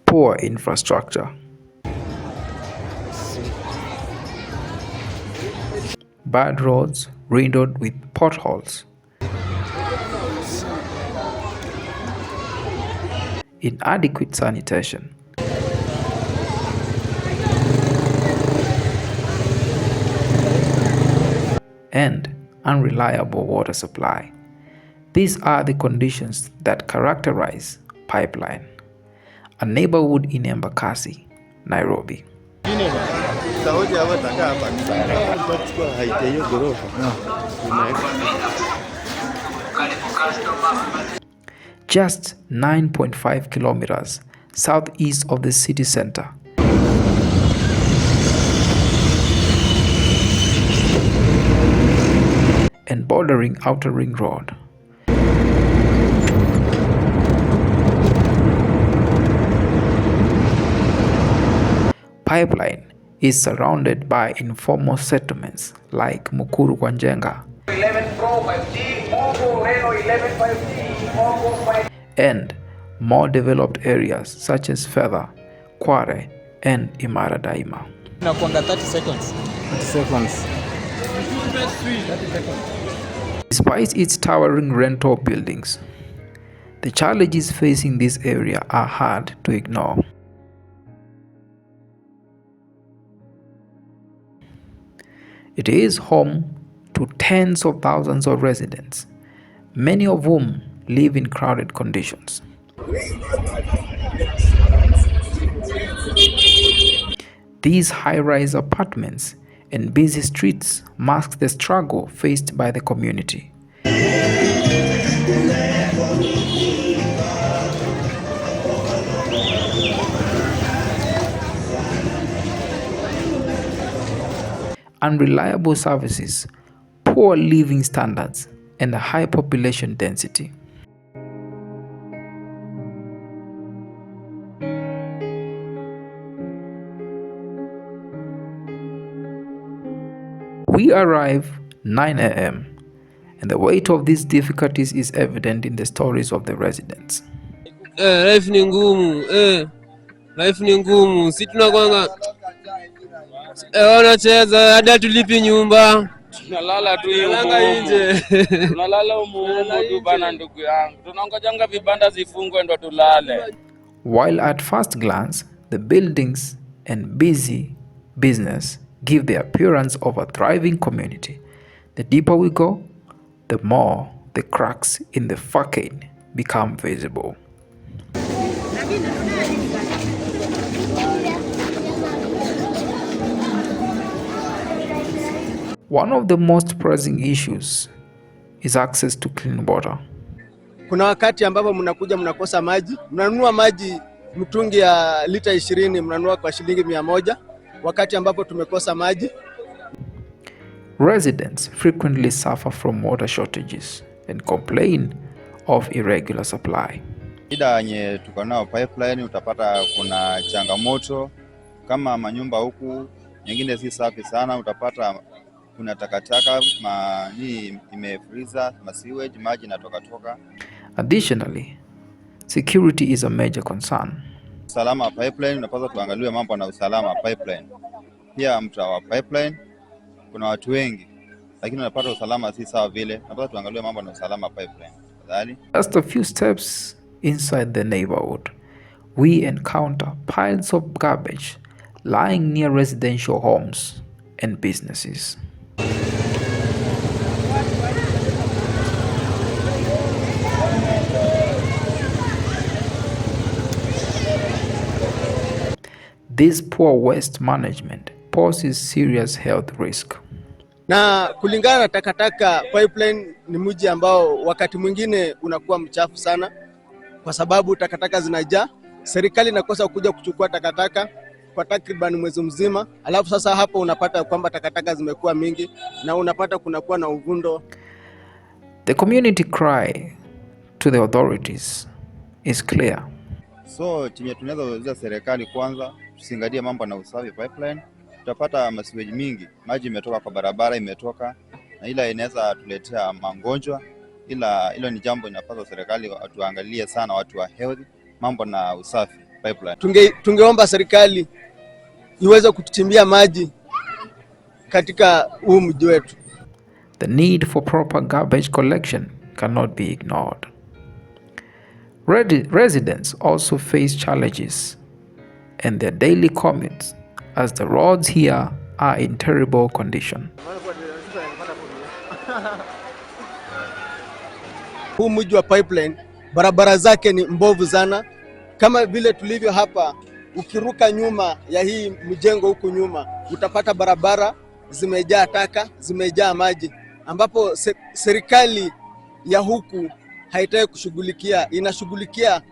Poor infrastructure. Bad roads riddled with potholes. Inadequate sanitation. And unreliable water supply. These are the conditions that characterize Pipeline, a neighborhood in Embakasi, Nairobi. Just 9.5 kilometers southeast of the city center. And bordering Outer Ring Road. Pipeline is surrounded by informal settlements like Mukuru kwa Njenga and more developed areas such as Fedha, Kware, and Imara Daima. 30 seconds. 30 seconds. Despite its towering rental buildings, the challenges facing this area are hard to ignore. It is home to tens of thousands of residents, many of whom live in crowded conditions. These high-rise apartments and busy streets mask the struggle faced by the community. Unreliable services, poor living standards, and a high population density. We arrive 9 a.m. and the weight of these difficulties is evident in the stories of the residents. Life ni ngumu, life ni ngumu. Si tunakwanga wanacheza hadi tulipi nyumba. Tunalala tu nje. Tunalala humu tu bana ndugu yangu. Tunangojanga vibanda zifungwe ndo tulale. While at first glance, the buildings and busy business give the appearance of a thriving community, the deeper we go, the more the cracks in the facade become visible. One of the most pressing issues is access to clean water. Kuna wakati ambapo mnakuja mnakosa maji, mnanunua maji mtungi ya lita 20 mnanunua kwa shilingi 100, wakati ambapo tumekosa maji. Residents frequently suffer from water shortages and complain of irregular supply. Shida yenye tuko nao Pipeline, utapata kuna changamoto kama manyumba huku nyingine si safi sana, utapata kuna takataka imefriza sewage, maji toka. Additionally, security is a major concern. Usalama Pipeline, unapaswa tuangalie mambo na usalama Pipeline. Pia mtaa wa Pipeline kuna watu wengi, lakini unapata usalama si sawa vile. Unapaswa tuangalie mambo na usalama Pipeline. Just a few steps inside the neighborhood, we encounter piles of garbage lying near residential homes and businesses. This poor waste management poses serious health risk. Na kulingana na takataka, Pipeline ni mji ambao wakati mwingine unakuwa mchafu sana kwa sababu takataka zinajaa. Serikali inakosa kuja kuchukua takataka kwa takriban mwezi mzima. Alafu sasa hapo unapata kwamba takataka zimekuwa mingi na unapata kunakuwa na uvundo. The community cry to the authorities is clear. So chenye tunaweza serikali kwanza tusingalie mambo na usafi Pipeline. Tutapata masiweji mingi, maji imetoka kwa barabara imetoka, na ila inaweza tuletea magonjwa ila hilo ni jambo inapaswa serikali tuangalie sana, watu wa health, mambo na usafi pipeline. Tungeomba serikali iweze kutuchimbia maji katika huu mji wetu. The need for proper garbage collection cannot be ignored. Residents also face challenges in their daily commutes as the roads here are in terrible condition. Huu mji wa Pipeline, barabara zake ni mbovu sana. Kama vile tulivyo hapa, ukiruka nyuma ya hii mjengo huku nyuma, utapata barabara zimejaa taka, zimejaa maji, ambapo serikali ya huku haitaki kushughulikia, inashughulikia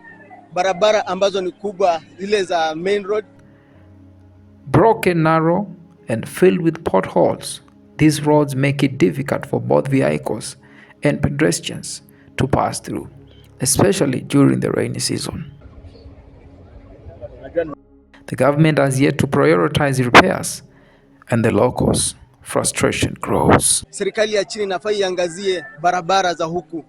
barabara ambazo ni kubwa, zile za main road. Broken, narrow and filled with potholes, these roads make it difficult for both vehicles and pedestrians to pass through, especially during the rainy season. The government has yet to prioritize repairs, and the locals' frustration grows. Serikali ya chini inafaa iangazie barabara za huku,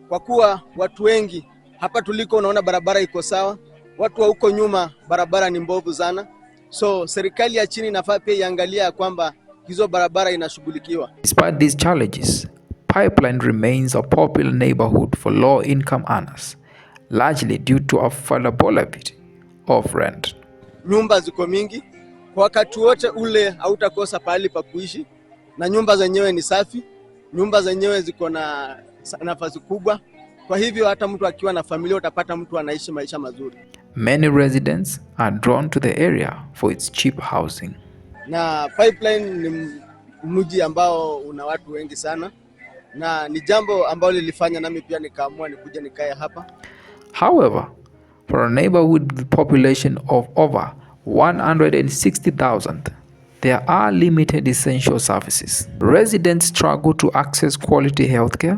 kwa kuwa watu wengi hapa tuliko unaona barabara iko sawa, watu wa huko nyuma barabara ni mbovu sana. So serikali ya chini inafaa pia iangalia kwamba hizo barabara inashughulikiwa. Despite these challenges, Pipeline remains a popular neighborhood for low-income earners, largely due to affordability of rent. Nyumba ziko mingi, kwa wakati wote ule hautakosa pahali pa kuishi, na nyumba zenyewe ni safi, nyumba zenyewe ziko na nafasi kubwa. Kwa hivyo hata mtu akiwa na familia utapata mtu anaishi maisha mazuri. Many residents are drawn to the area for its cheap housing. Na Pipeline ni mji ambao una watu wengi sana, na ni jambo ambalo lilifanya nami pia nikaamua nikuje nikae hapa. However, for a neighborhood with a population of over 160,000, there are limited essential services. Residents struggle to access quality healthcare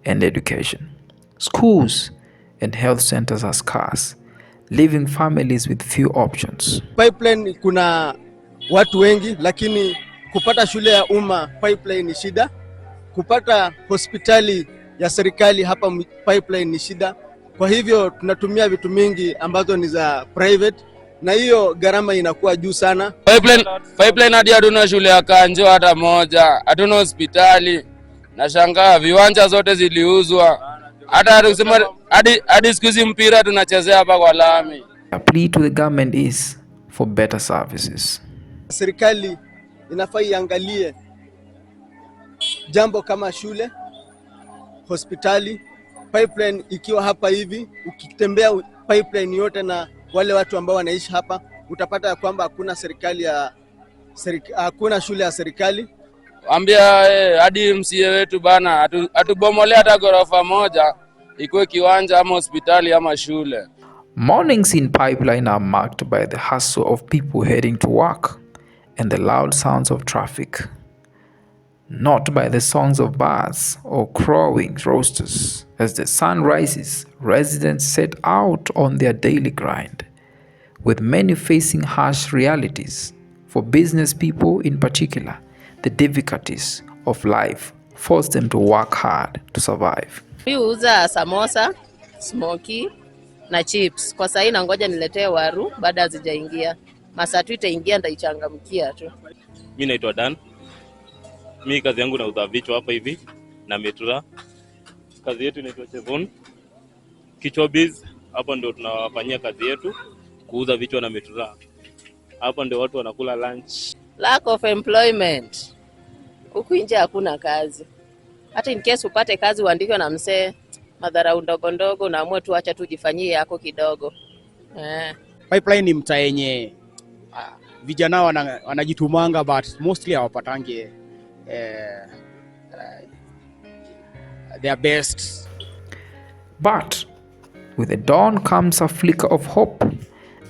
and education. Schools and health centers are scarce, leaving families with few options. Pipeline kuna watu wengi, lakini kupata shule ya umma Pipeline ni shida. Kupata hospitali ya serikali hapa Pipeline ni shida. Kwa hivyo tunatumia vitu mingi ambazo ni za private, na hiyo gharama inakuwa juu sana. Pipeline hadi hatuna shule ya kanjo hata moja, hatuna hospitali. Nashangaa viwanja zote ziliuzwa. Hata tuseme hadi siku hizi mpira tunachezea hapa kwa lami. A plea to the government is for better services. Serikali inafaa iangalie jambo kama shule, hospitali. Pipeline ikiwa hapa hivi, ukitembea Pipeline yote na wale watu ambao wanaishi hapa, utapata ya kwamba hakuna shule ya serikali. Ambia hadi MCA wetu bana atubomolea hata ghorofa moja ikuwe kiwanja ama hospitali ama shule. Mornings in Pipeline are marked by the hustle of people heading to work and the loud sounds of traffic, not by the songs of birds or crowing roosters. As the sun rises, residents set out on their daily grind, with many facing harsh realities. For business people in particular, the difficulties of life force them to work hard to survive. Mimi huuza samosa, smoky na chips. Kwa sasa nangoja niletee waru baada hazijaingia. Masaa tu itaingia nitaichangamkia tu. Mimi naitwa Dan. Mimi kazi yangu nauza vichwa hapa hivi na metura. Kazi yetu inaitwa Chevon. Kichwa biz, hapa ndio tunawafanyia kazi yetu, kuuza vichwa na metura. Hapa ndio watu wanakula lunch. Lack of employment. Huku nje hakuna kazi. Hata in case upate kazi uandikwe na msee, madharau ndogo ndogo, unaamua tu acha tujifanyie yako kidogo. Pipeline ni mtaa yenye vijana wanajitumanga but mostly hawapatangi their best. But with the dawn comes a flicker of hope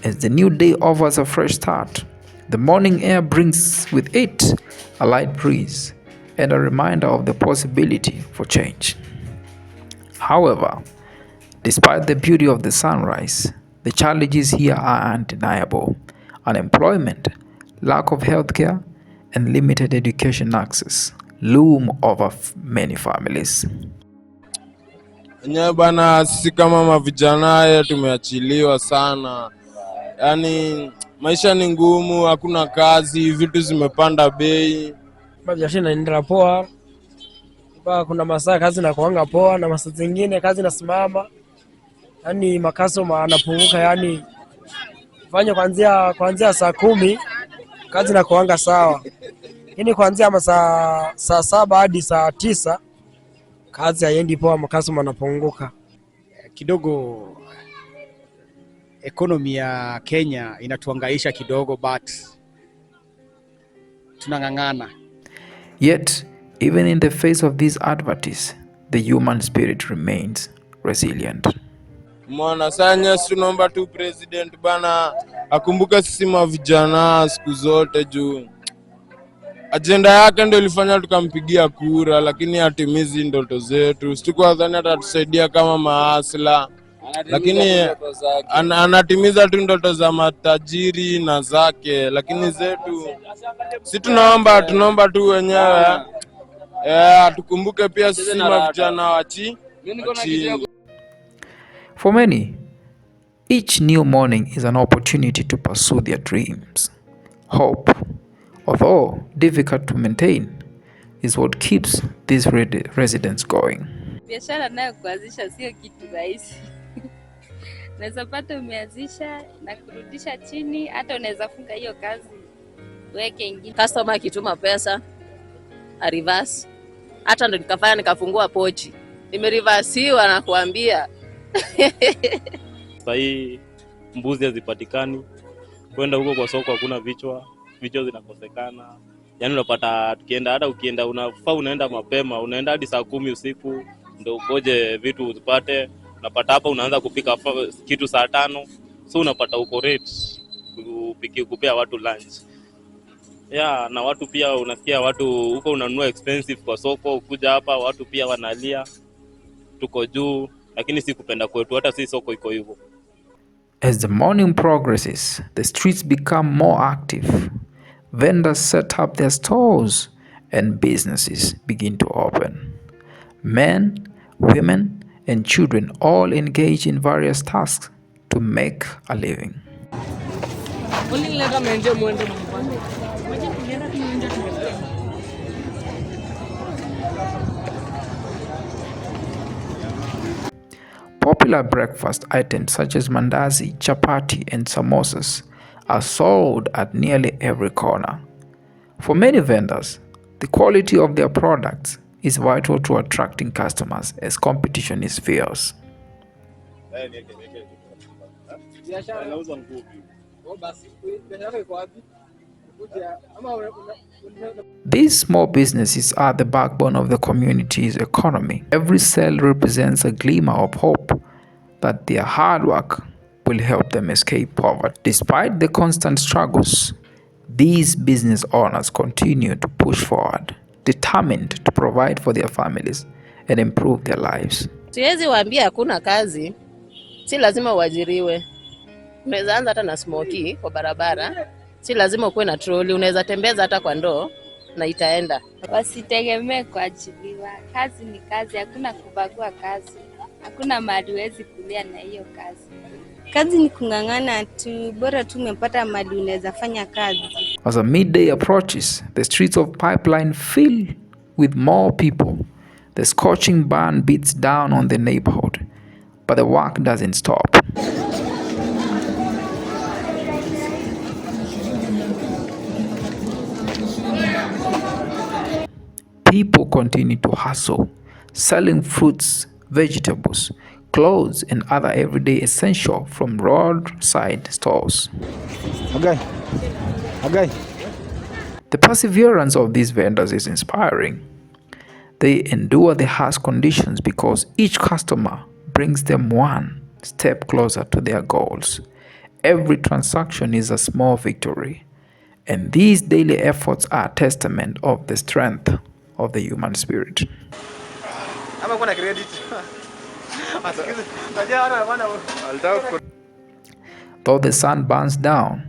as the new day offers a fresh start. The morning air brings with it a light breeze and a reminder of the possibility for change. However, despite the beauty of the sunrise, the challenges here are undeniable. Unemployment, lack of healthcare, and limited education access loom over many families. Enyewe bana, sisi kama mavijana tumeachiliwa sana. Yaani maisha ni ngumu, hakuna kazi, vitu zimepanda bei. Biashara inaendelea poa. Kuna masaa kazi na kuanga poa na masaa zingine kazi nasimama. Yaani makaso anapunguka, yaani fanya kuanzia saa 10 kazi na kuanga sawa. Lakini kuanzia saa 7 hadi saa 9 kazi haiendi poa, makaso anapunguka. Kidogo economy ya Kenya inatuangaisha kidogo, but tunang'ang'ana. Yet, even in the face of these adversities, the human spirit remains resilient. Mwana sanya tunaomba tu president bana akumbuke sisi mavijana siku zote, juu agenda yake ndio ilifanya tukampigia kura, lakini hatimizi ndoto zetu. Sikuwa dhani atatusaidia kama maasla, lakini anatimiza tu ndoto za matajiri na zake, lakini zetu si tunaomba tu wenyewe atukumbuke pia sisi mavijana wachi. For many, each new morning is an opportunity to pursue their dreams. Hope, although difficult to maintain, is what keeps these residents going. Biashara nayo kuanzisha sio kitu rahisi. Unaweza pata umeanzisha na kurudisha chini, hata unaweza funga hiyo kazi weke ingine. Customer akituma pesa a reverse, hata ndo nikafungua pochi nimereversiwa na kuambia. Sasa hii mbuzi hazipatikani, kwenda huko kwa soko hakuna vichwa zinakosekana. Yaani unapata tukienda, hata ukienda unafaa unaenda mapema, unaenda hadi saa 10 usiku ndio ukoje vitu uzipate. Unapata hapa unaanza kupika kitu saa 5, so unapata uko rate kupea watu lunch. Na watu pia unasikia watu huko unanunua expensive kwa soko, kuja hapa watu pia wanalia tuko juu, lakini si kupenda kwetu, hata si soko iko hivyo. As the morning progresses, the streets become more active. Vendors set up their stores and businesses begin to open. Men, women, and children all engage in various tasks to make a living. Popular breakfast items such as mandazi, chapati, and samosas are sold at nearly every corner. For many vendors, the quality of their products is vital to attracting customers as competition is fierce. These small businesses are the backbone of the community's economy. Every sale represents a glimmer of hope that their hard work will help them escape poverty. Despite the constant struggles, these business owners continue to push forward, determined to provide for their families and improve their lives. Siwezi waambia hakuna kazi, si lazima uajiriwe. Unaweza anza hata na smoky kwa barabara, si lazima ukuwe na trolley, unaweza tembeza hata kwa ndoo na itaenda. Wasitegemee kuajiriwa. Kazi ni kazi, hakuna kubagua kazi. Hakuna mahali huwezi kulia na hiyo kazi. Kazi ni kung'ang'ana tu, bora tu umepata mahali unaweza fanya kazi. As a midday approaches, the streets of Pipeline fill with more people. The scorching sun beats down on the neighborhood, but the work doesn't stop. People continue to hustle, selling fruits, vegetables, clothes, and other everyday essentials from roadside stores. The perseverance of these vendors is inspiring. They endure the harsh conditions because each customer brings them one step closer to their goals. Every transaction is a small victory, and these daily efforts are a testament of the strength of the human spirit. Though the sun burns down,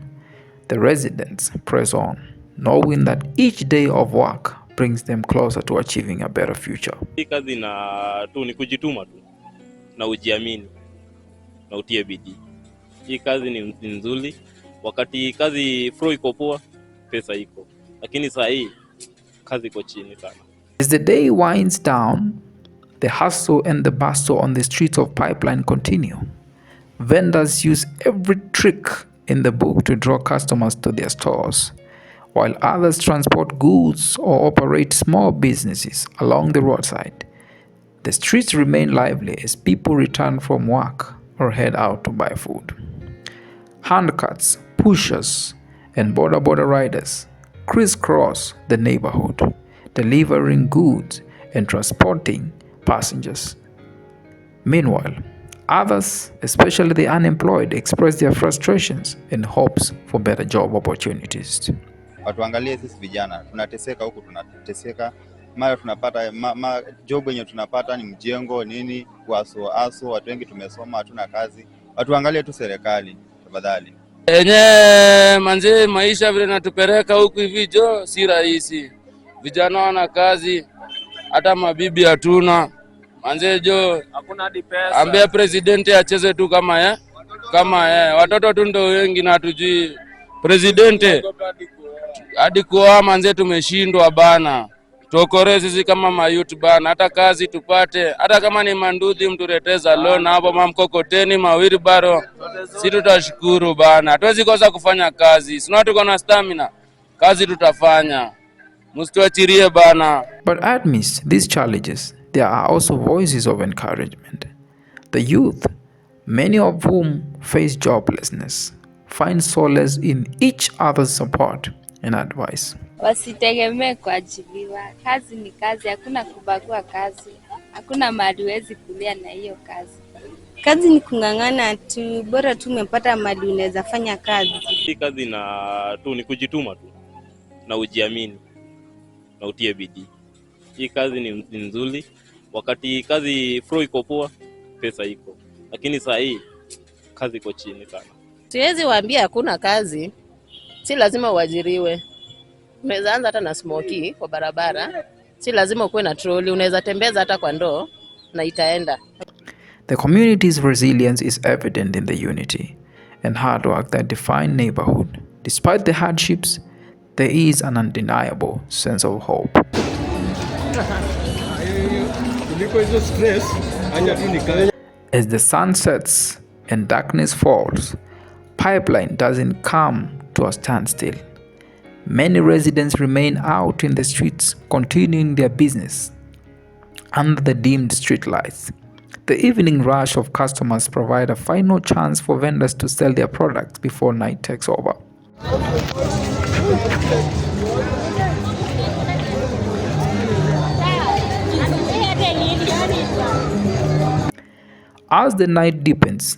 the residents press on, knowing that each day of work brings them closer to achieving a better future. Hii kazi ni kujituma tu. na ujiamini na utie bidii. Hii kazi ni nzuri. Wakati kazi flow iko poa, pesa iko, lakini saa hii kazi iko chini sana. As the day winds down, the hustle and the bustle on the streets of Pipeline continue. Vendors use every trick in the book to draw customers to their stores, while others transport goods or operate small businesses along the roadside. The streets remain lively as people return from work or head out to buy food. Handcarts, pushers, and border riders crisscross the neighborhood, delivering goods and transporting passengers. Meanwhile, others, especially the unemployed, express their frustrations and hopes for better job opportunities. Watuangalie sisi vijana, tunateseka huku, tunateseka. Mara tunapata job yenye tunapata ni mjengo nini, aso watu wengi tumesoma hatuna kazi. Watuangalie tu serikali tafadhali. Manze, maisha vile natupeleka huku hivi jo si rahisi. Vijana wana kazi, hata mabibi hatuna. Manze jo, hakuna hadi pesa. Ambia president acheze tu kama watoto tu ndio wengi na hatujui president hadi kuoa. Manze tumeshindwa bana. Tuokore sisi kama mayouth bana, hata kazi tupate, hata kama ni manduthi mtureteza loan hapo mamkokoteni mawili baro, si tutashukuru bana. Hatuwezi kosa kufanya kazi, sina tuko na stamina, kazi tutafanya, msituachirie bana. But amidst these challenges, there are also voices of encouragement. The youth, many of whom face joblessness, find solace in each other's support and advice. Wasitegemee kuajiliwa. Kazi ni kazi, hakuna kubagua kazi. Hakuna mahali huwezi kulia na hiyo kazi. Kazi ni kung'ang'ana tu, bora tu umepata mahali unaweza fanya kazi. Hii kazi ni kujituma tu na ujiamini na utie bidii. Hii kazi ni nzuri. Wakati kazi flow iko poa, pesa iko, lakini saa hii kazi iko chini sana. Siwezi waambia hakuna kazi, si lazima uajiriwe. Unaweza anza hata na smoky kwa barabara, si lazima ukuwe na trolley, unaweza tembeza hata kwa ndoo na itaenda. The community's resilience is evident in the unity and hard work that define neighborhood. Despite the hardships, there is an undeniable sense of hope. As the sun sets and darkness falls, Pipeline doesn't come to a standstill. Many residents remain out in the streets, continuing their business under the dimmed streetlights. The evening rush of customers provide a final chance for vendors to sell their products before night takes over. As the night deepens,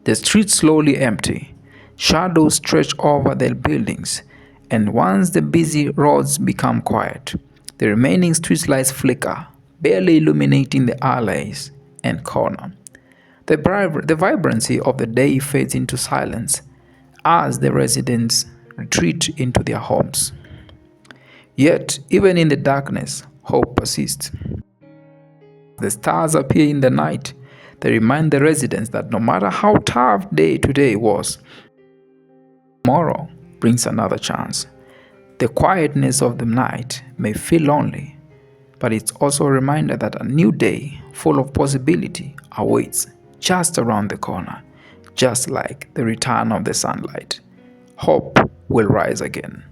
the streets slowly empty. Shadows stretch over the buildings, and once the busy roads become quiet, the remaining streetlights flicker, barely illuminating the alleys and corner. The vibrancy of the day fades into silence as the residents retreat into their homes. Yet, even in the darkness, hope persists. The stars appear in the night. They remind the residents that no matter how tough day today was, tomorrow brings another chance. The quietness of the night may feel lonely, but it's also a reminder that a new day full of possibility awaits just around the corner. Just like the return of the sunlight, hope will rise again.